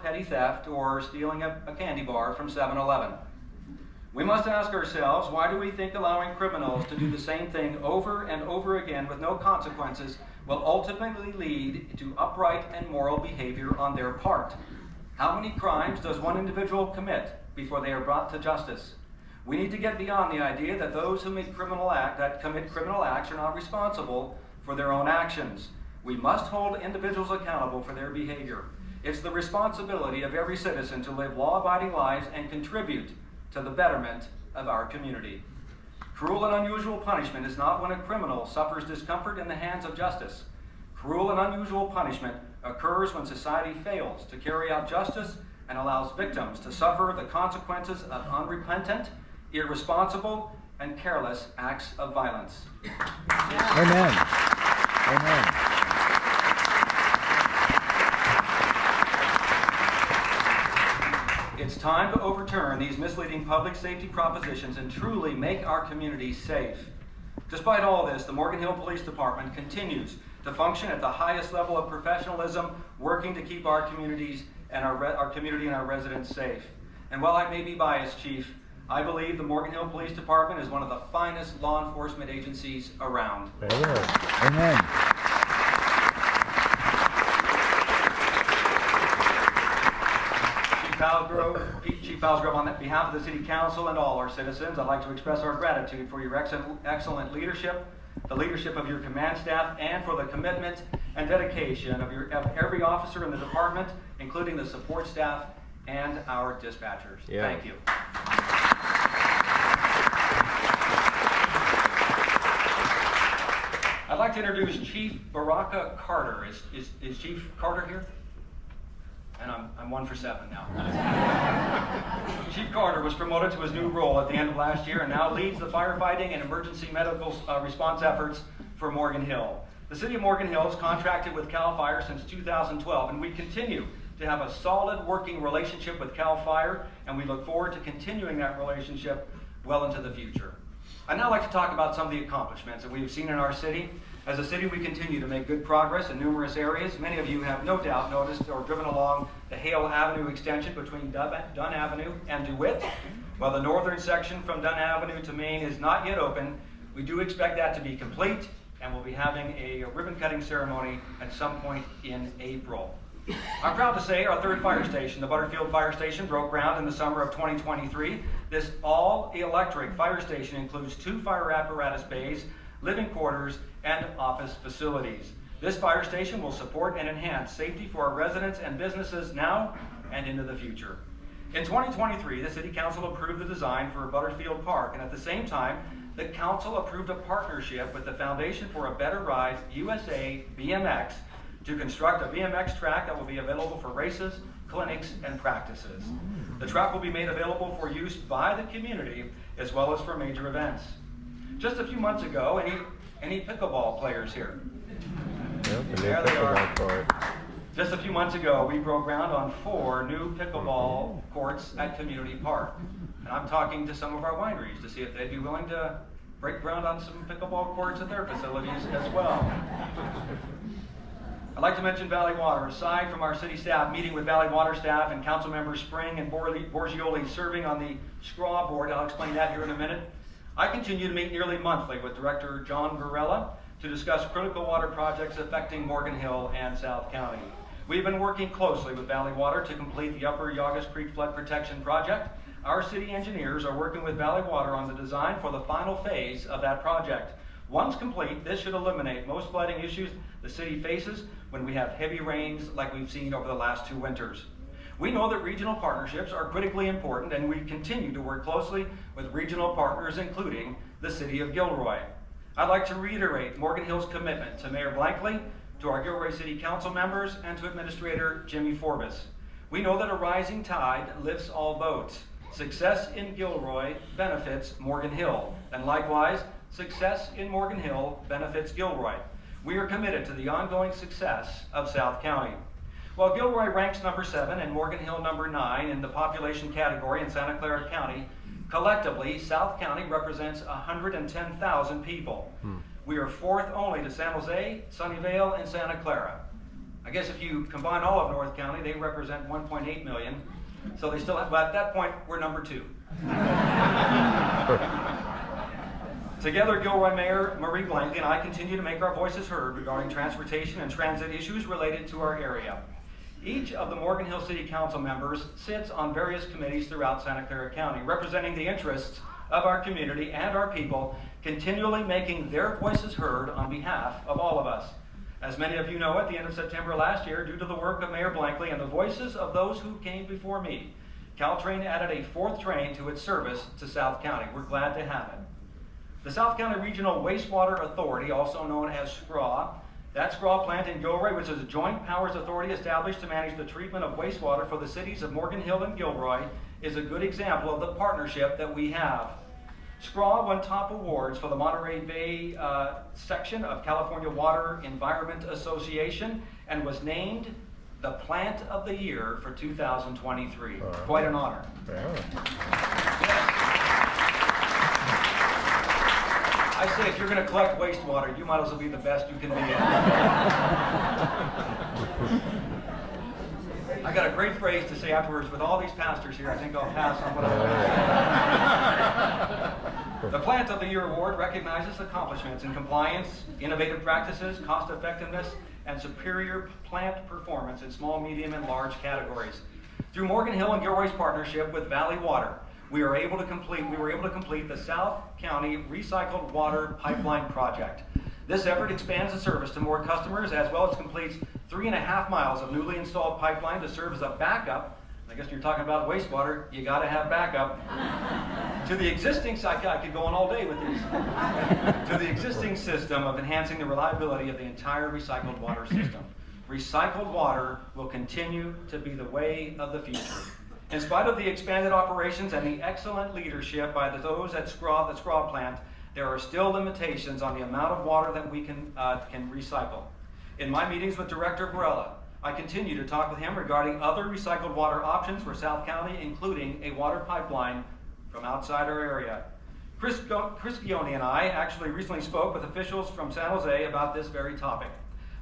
petty theft or stealing a candy bar from 7-Eleven. We must ask ourselves, why do we think allowing criminals to do the same thing over and over again with no consequences will ultimately lead to upright and moral behavior on their part? How many crimes does one individual commit before they are brought to justice? We need to get beyond the idea that those who commit criminal acts are not responsible for their own actions. We must hold individuals accountable for their behavior. It's the responsibility of every citizen to live law-abiding lives and contribute to the betterment of our community. Cruel and unusual punishment is not when a criminal suffers discomfort in the hands of justice. Cruel and unusual punishment occurs when society fails to carry out justice and allows victims to suffer the consequences of unrepentant, irresponsible, and careless acts of violence. Amen. Amen. It's time to overturn these misleading public safety propositions and truly make our community safe. Despite all this, the Morgan Hill Police Department continues to function at the highest level of professionalism, working to keep our communities and our community and our residents safe. And while I may be biased, Chief, I believe the Morgan Hill Police Department is one of the finest law enforcement agencies around. Amen. Chief Palsgrove, on behalf of the City Council and all our citizens, I'd like to express our gratitude for your excellent leadership, the leadership of your command staff, and for the commitment and dedication of every officer in the department, including the support staff and our dispatchers. Yeah. Thank you. I'd like to introduce Chief Baraka Carter. Is Chief Carter here? And I'm 1 for 7 now. Chief Carter was promoted to his new role at the end of last year and now leads the firefighting and emergency medical response efforts for Morgan Hill. The City of Morgan Hill has contracted with CAL FIRE since 2012, and we continue to have a solid working relationship with CAL FIRE, and we look forward to continuing that relationship well into the future. I'd now like to talk about some of the accomplishments that we've seen in our city. As a city, we continue to make good progress in numerous areas. Many of you have no doubt noticed or driven along the Hale Avenue extension between Dunn Avenue and DeWitt. While the northern section from Dunn Avenue to Main is not yet open, we do expect that to be complete, and we'll be having a ribbon-cutting ceremony at some point in April. I'm proud to say our third fire station, the Butterfield Fire Station, broke ground in the summer of 2023. This all-electric fire station includes 2 fire apparatus bays, living quarters, and office facilities. This fire station will support and enhance safety for our residents and businesses now and into the future. In 2023, the City Council approved the design for Butterfield Park, and at the same time, the Council approved a partnership with the Foundation for a Better Ride USA BMX to construct a BMX track that will be available for races, clinics, and practices. The track will be made available for use by the community as well as for major events. Just a few months ago, any pickleball players here? Yep, There they are. Just a few months ago, we broke ground on 4 new pickleball courts at Community Park. And I'm talking to some of our wineries to see if they'd be willing to break ground on some pickleball courts at their facilities as well. I'd like to mention Valley Water. Aside from our city staff meeting with Valley Water staff and council members Spring and Borgioli serving on the SCRAW board, I'll explain that here in a minute, I continue to meet nearly monthly with Director John Varela to discuss critical water projects affecting Morgan Hill and South County. We've been working closely with Valley Water to complete the Upper Yagas Creek Flood Protection Project. Our city engineers are working with Valley Water on the design for the final phase of that project. Once complete, this should eliminate most flooding issues the city faces when we have heavy rains like we've seen over the last 2 winters. We know that regional partnerships are critically important, and we continue to work closely with regional partners, including the City of Gilroy. I'd like to reiterate Morgan Hill's commitment to Mayor Blankley, to our Gilroy City Council members, and to Administrator Jimmy Forbes. We know that a rising tide lifts all boats. Success in Gilroy benefits Morgan Hill, and likewise, success in Morgan Hill benefits Gilroy. We are committed to the ongoing success of South County. While Gilroy ranks number 7 and Morgan Hill number 9 in the population category in Santa Clara County, collectively, South County represents 110,000 people. We are 4th only to San Jose, Sunnyvale, and Santa Clara. I guess if you combine all of North County, they represent 1.8 million. So they still have, but at that point, we're number 2. Together, Gilroy Mayor Marie Blankley and I continue to make our voices heard regarding transportation and transit issues related to our area. Each of the Morgan Hill City Council members sits on various committees throughout Santa Clara County, representing the interests of our community and our people, continually making their voices heard on behalf of all of us. As many of you know, at the end of September last year, due to the work of Mayor Blankley and the voices of those who came before me, Caltrain added a 4th train to its service to South County. We're glad to have it. The South County Regional Wastewater Authority, also known as SCRAW, that SCRAW plant in Gilroy, which is a joint powers authority established to manage the treatment of wastewater for the cities of Morgan Hill and Gilroy, is a good example of the partnership that we have. SCRAW won top awards for the Monterey Bay section of California Water Environment Association and was named the Plant of the Year for 2023. Quite an honor. I say if you're going to collect wastewater, you might as well be the best you can be at. I got a great phrase to say afterwards. With all these pastors here, I think I'll pass on what I'm going to say. The Plant of the Year Award recognizes accomplishments in compliance, innovative practices, cost effectiveness, and superior plant performance in small, medium, and large categories. Through Morgan Hill and Gilroy's partnership with Valley Water, we were able to complete the South County Recycled Water Pipeline Project. This effort expands the service to more customers, as well as completes 3.5 miles of newly installed pipeline to serve as a backup. I guess you're talking about wastewater, you gotta have backup. To the existing, I could go on all day with these. To the existing system of enhancing the reliability of the entire recycled water system. Recycled water will continue to be the way of the future. In spite of the expanded operations and the excellent leadership by those at the SCRAW plant, there are still limitations on the amount of water that we can recycle. In my meetings with Director Varela, I continue to talk with him regarding other recycled water options for South County, including a water pipeline from outside our area. Chris Gioni and I actually recently spoke with officials from San Jose about this very topic.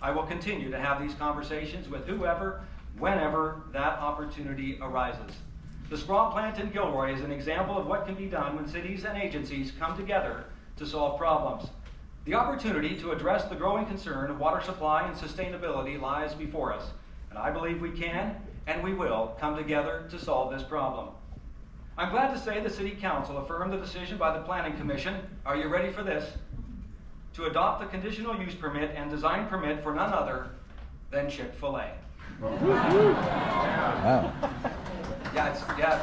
I will continue to have these conversations with whoever, whenever that opportunity arises. The SCRAW plant in Gilroy is an example of what can be done when cities and agencies come together to solve problems. The opportunity to address the growing concern of water supply and sustainability lies before us, and I believe we can and we will come together to solve this problem. I'm glad to say the City Council affirmed the decision by the Planning Commission, are you ready for this? To adopt the conditional use permit and design permit for none other than Chick-fil-A. Wow. Yeah,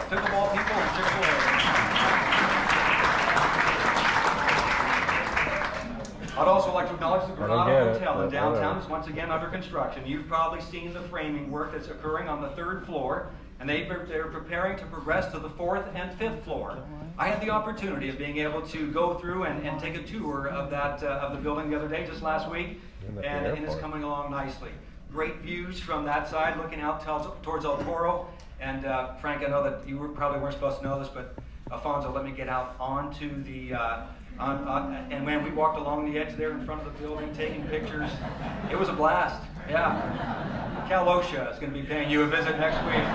pickleball people and Chick-fil-A. I'd also like to acknowledge the Granada Hotel in downtown is once again under construction. You've probably seen the framing work that's occurring on the 3rd floor, and they're preparing to progress to the 4th and 5th floor. I had the opportunity of being able to go through and take a tour of that of the building the other day, just last week, and it's coming along nicely. Great views from that side, looking out towards El Toro. And Frank, I know that you probably weren't supposed to know this, but Alfonso let me get out onto the, and when we walked along the edge there in front of the building, taking pictures, it was a blast. Yeah. Cal OSHA is going to be paying you a visit next week.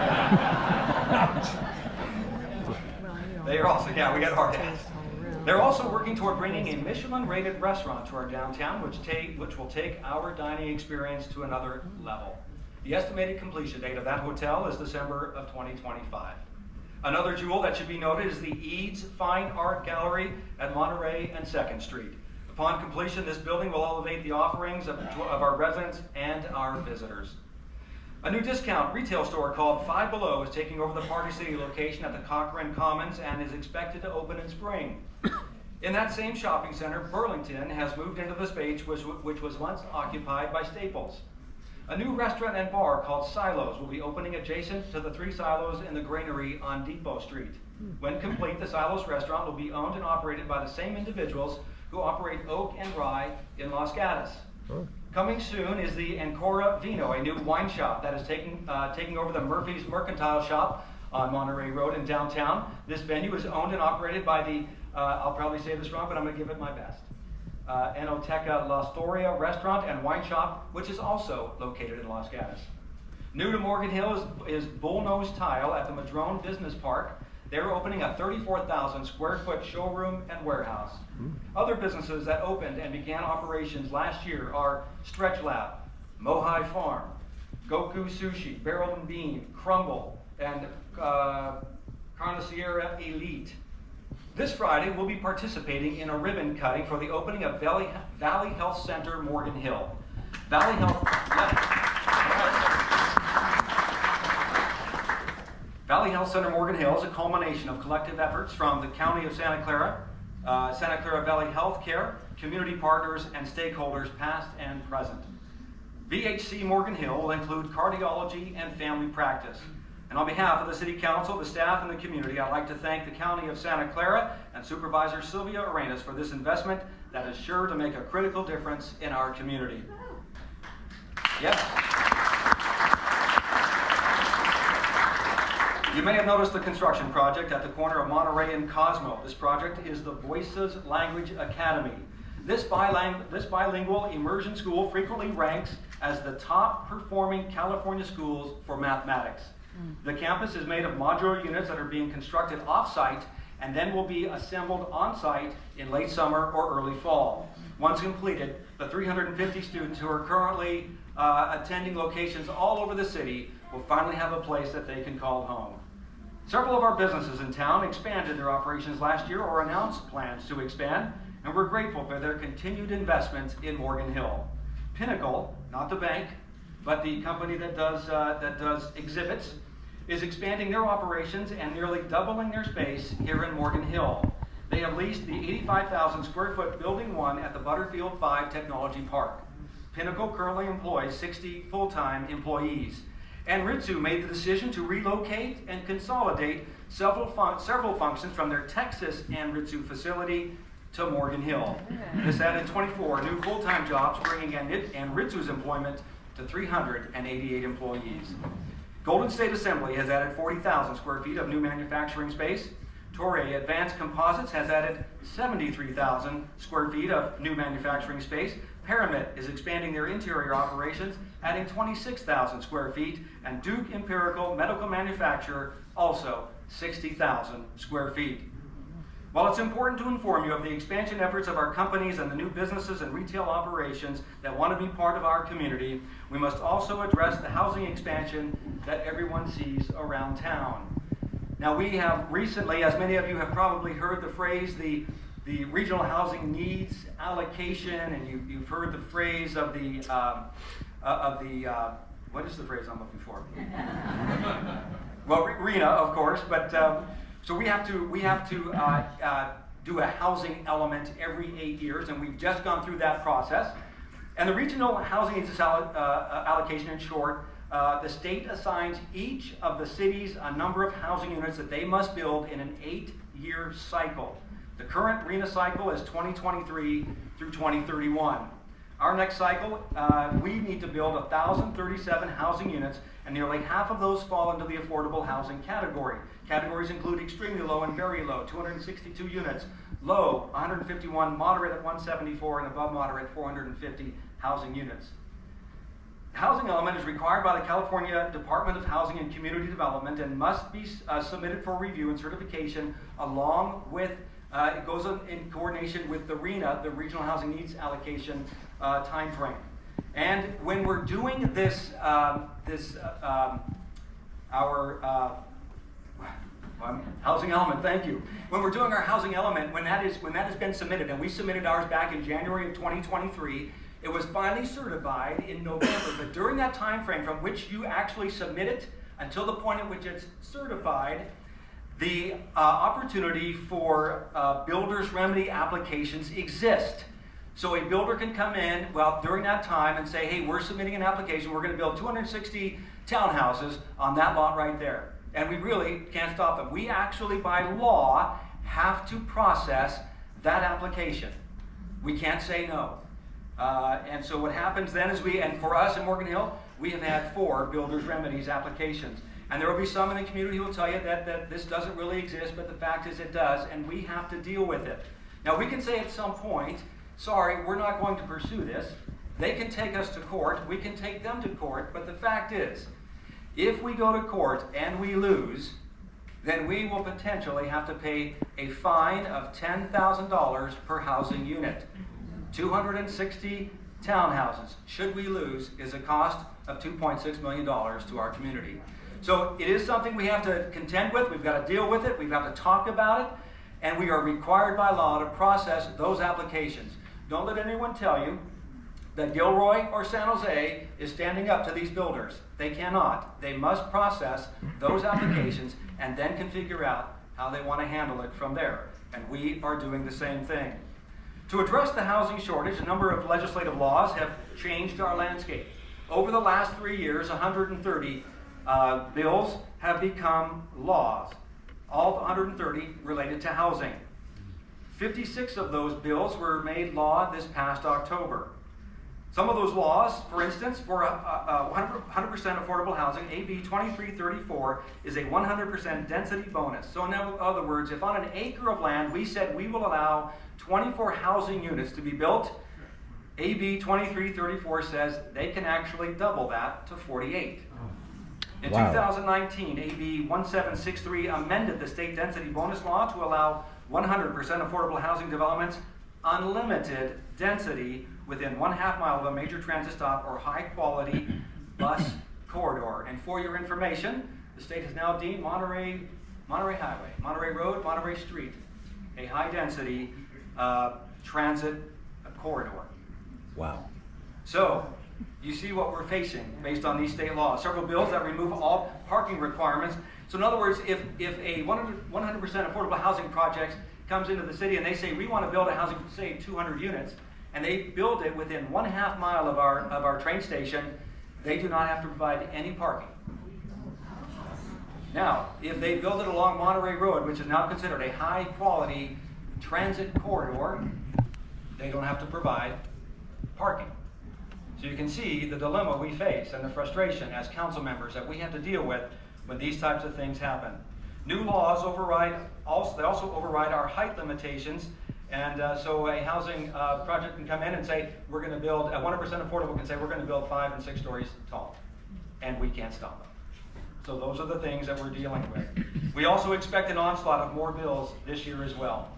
They are also, yeah, we got hard hats. They're also working toward bringing a Michelin-rated restaurant to our downtown, which will take our dining experience to another level. The estimated completion date of that hotel is December of 2025. Another jewel that should be noted is the Eads Fine Art Gallery at Monterey and 2nd Street. Upon completion, this building will elevate the offerings of our residents and our visitors. A new discount retail store called Five Below is taking over the Party City location at the Cochran Commons and is expected to open in spring. In that same shopping center, Burlington has moved into the space which was once occupied by Staples. A new restaurant and bar called Silos will be opening adjacent to the 3 silos in the granary on Depot Street. When complete, the Silos restaurant will be owned and operated by the same individuals who operate Oak and Rye in Los Gatos. Coming soon is the Ancora Vino, a new wine shop that is taking over the Murphy's Mercantile Shop on Monterey Road in downtown. This venue is owned and operated by the, I'll probably say this wrong, but I'm going to give it my best, Enoteca La Storia restaurant and wine shop, which is also located in Los Gatos. New to Morgan Hill is Bullnose Tile at the Madrone Business Park. They're opening a 34,000 square foot showroom and warehouse. Other businesses that opened and began operations last year are Stretch Lab, Mohai Farm, Goku Sushi, Barrel and Bean, Crumble, and Carniceria Elite. This Friday, we'll be participating in a ribbon cutting for the opening of Valley Health Center, Morgan Hill. Valley Health Center Morgan Hill is a culmination of collective efforts from the County of Santa Clara, Santa Clara Valley Healthcare, community partners, and stakeholders past and present. VHC Morgan Hill will include cardiology and family practice. And on behalf of the City Council, the staff, and the community, I'd like to thank the County of Santa Clara and Supervisor Sylvia Arenas for this investment that is sure to make a critical difference in our community. Yes. You may have noticed the construction project at the corner of Monterey and Cosmo. This project is the Voices Language Academy. This bilingual immersion school frequently ranks as the top performing California schools for mathematics. The campus is made of modular units that are being constructed off-site and then will be assembled on-site in late summer or early fall. Once completed, the 350 students who are currently attending locations all over the city will finally have a place that they can call home. Several of our businesses in town expanded their operations last year or announced plans to expand, and we're grateful for their continued investment in Morgan Hill. Pinnacle, not the bank, but the company that does exhibits, is expanding their operations and nearly doubling their space here in Morgan Hill. They have leased the 85,000 square foot Building 1 at the Butterfield 5 Technology Park. Pinnacle currently employs 60 full-time employees. And Ritsu made the decision to relocate and consolidate several functions from their Texas Anritsu facility to Morgan Hill. This added 24 new full-time jobs, bringing Anritsu's employment to 388 employees. Golden State Assembly has added 40,000 square feet of new manufacturing space. Toray Advanced Composites has added 73,000 square feet of new manufacturing space. Paramit is expanding their interior operations, adding 26,000 square feet, and Duke Empirical Medical Manufacturer also 60,000 square feet. While it's important to inform you of the expansion efforts of our companies and the new businesses and retail operations that want to be part of our community, we must also address the housing expansion that everyone sees around town. Now, we have recently, as many of you have probably heard the phrase, the regional housing needs allocation, and you've heard the phrase of the what is the phrase I'm looking for? Well, RHNA, of course, but so we have to do a housing element every 8 years, and we've just gone through that process. And the regional housing needs allocation, in short, the state assigns each of the cities a number of housing units that they must build in an 8-year cycle. The current RHNA cycle is 2023 through 2031. Our next cycle, we need to build 1,037 housing units, and nearly half of those fall into the affordable housing category. Categories include extremely low and very low, 262 units, low, 151, moderate at 174, and above moderate, 450 housing units. The housing element is required by the California Department of Housing and Community Development and must be submitted for review and certification along with, it goes in coordination with the RHNA, the Regional Housing Needs Allocation timeframe. And when we're doing this, housing element, thank you. When we're doing our housing element, when that has been submitted, and we submitted ours back in January of 2023, it was finally certified in November. But during that time frame from which you actually submit it until the point at which it's certified, the opportunity for builder's remedy applications exist. So a builder can come in, well, during that time and say, hey, we're submitting an application. We're going to build 260 townhouses on that lot right there. And we really can't stop them. We actually, by law, have to process that application. We can't say no. And so what happens then is and for us in Morgan Hill, we have had 4 builder's remedies applications. And there will be some in the community who will tell you that this doesn't really exist, but the fact is it does, and we have to deal with it. Now, we can say at some point sorry, we're not going to pursue this. They can take us to court, we can take them to court, but the fact is, if we go to court and we lose, then we will potentially have to pay a fine of $10,000 per housing unit. 260 townhouses, should we lose, is a cost of $2.6 million to our community. So it is something we have to contend with, we've got to deal with it, we've got to talk about it, and we are required by law to process those applications. Don't let anyone tell you that Gilroy or San Jose is standing up to these builders. They cannot. They must process those applications and then can figure out how they want to handle it from there. And we are doing the same thing. To address the housing shortage, a number of legislative laws have changed our landscape. Over the last 3 years, 130 bills have become laws. All 130 related to housing. 56 of those bills were made law this past October. Some of those laws, for instance, for 100% affordable housing, AB 2334 is a 100% density bonus. So in other words, if on an acre of land we said we will allow 24 housing units to be built, AB 2334 says they can actually double that to 48. In 2019, AB 1763 amended the state density bonus law to allow 100% affordable housing developments unlimited density within 1/2 mile of a major transit stop or high-quality bus corridor. And for your information, the state has now deemed Monterey Highway, Monterey Road, Monterey Street, a high-density transit corridor. Wow. So, you see what we're facing based on these state laws. Several bills that remove all parking requirements. So in other words, if a 100% affordable housing project comes into the city and they say, we want to build a housing, say 200 units, and they build it within 1/2 mile of our train station, they do not have to provide any parking. Now, if they build it along Monterey Road, which is now considered a high-quality transit corridor, they don't have to provide parking. So you can see the dilemma we face and the frustration as council members that we have to deal with when these types of things happen. New laws also override our height limitations, and so a housing project can come in and say, we're going to build, a 100% affordable can say, we're going to build 5 and 6 stories tall, and we can't stop them. So those are the things that we're dealing with. We also expect an onslaught of more bills this year as well.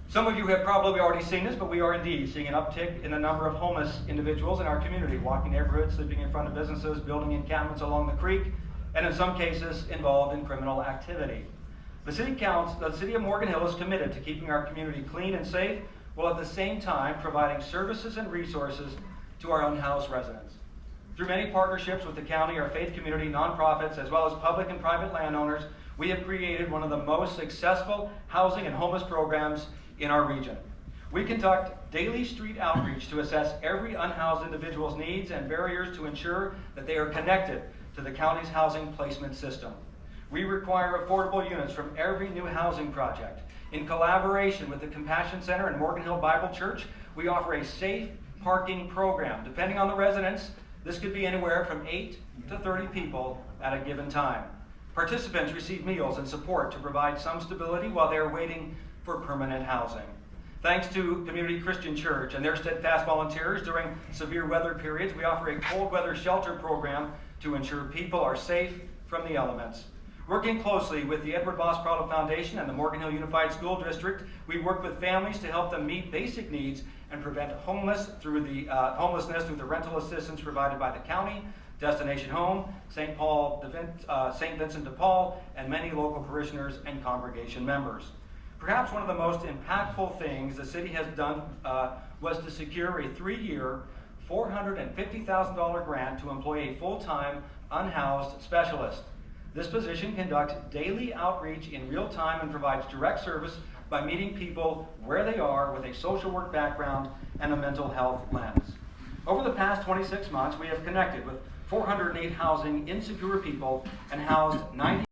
Some of you have probably already seen this, but we are indeed seeing an uptick in the number of homeless individuals in our community, walking neighborhoods, sleeping in front of businesses, building encampments along the creek, and in some cases involved in criminal activity. The City of Morgan Hill is committed to keeping our community clean and safe, while at the same time providing services and resources to our unhoused residents. Through many partnerships with the county, our faith community, nonprofits, as well as public and private landowners, we have created one of the most successful housing and homeless programs in our region. We conduct daily street outreach to assess every unhoused individual's needs and barriers to ensure that they are connected to the county's housing placement system. We require affordable units from every new housing project. In collaboration with the Compassion Center and Morgan Hill Bible Church, we offer a safe parking program. Depending on the residents, this could be anywhere from 8 to 30 people at a given time. Participants receive meals and support to provide some stability while they are waiting for permanent housing. Thanks to Community Christian Church and their steadfast volunteers during severe weather periods, we offer a cold weather shelter program to ensure people are safe from the elements. Working closely with the Edward Voss Prado Foundation and the Morgan Hill Unified School District, we work with families to help them meet basic needs and prevent homelessness through the rental assistance provided by the county, Destination Home, St. Vincent de Paul, and many local parishioners and congregation members. Perhaps one of the most impactful things the city has done was to secure a 3-year, $450,000 grant to employ a full-time, unhoused specialist. This position conducts daily outreach in real time and provides direct service by meeting people where they are with a social work background and a mental health lens. Over the past 26 months, we have connected with 408 housing insecure people and housed 90